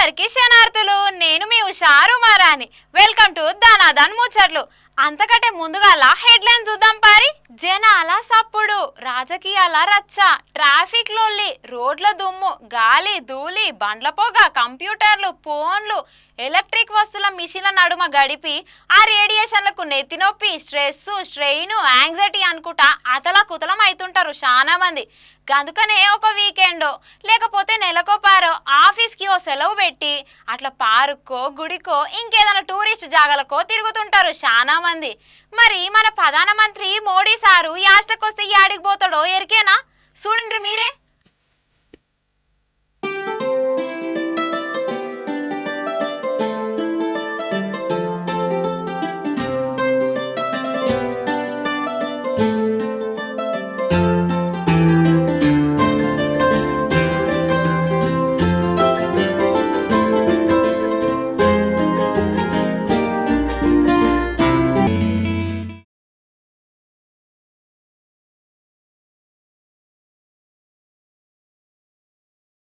అందరికీ శనార్థులు. నేను మీ ఉషారు మారాని. Welcome to దానాదాన్ ముచ్చట్లు. అంతకంటే ముందుగాల హెడ్లైన్ చూద్దాం పారి. జనాల సప్పుడు, రాజకీయాల రచ్చ, ట్రాఫిక్ లొల్లి, రోడ్ల దుమ్ము, గాలి ధూళి, బండ్ల పొగ, కంప్యూటర్లు, ఫోన్లు, ఎలక్ట్రిక్ వస్తువుల మిషన్ల నడుమ గడిపి ఆ రేడియేషన్లకు నెత్తినొప్పి, స్ట్రెస్, స్ట్రెయిన్, యాంగ్జైటీ అనుకుంటా అతలకుతలం అవుతుంటారు చాలా మంది. అందుకనే ఒక వీకెండో లేకపోతే నెలకో పారో ఆఫీస్కి ఓ సెలవు పెట్టి అట్లా పార్కో గుడికో ఇంకేదైనా టూరిస్ట్ జాగాలకో తిరుగుతుంటారు చాలా మంది. మరి మన ప్రధానమంత్రి మోడీ సారు యాస్టకొస్తే యాడికి పోతాడో ఎరికేనా? చూడండి మీరే.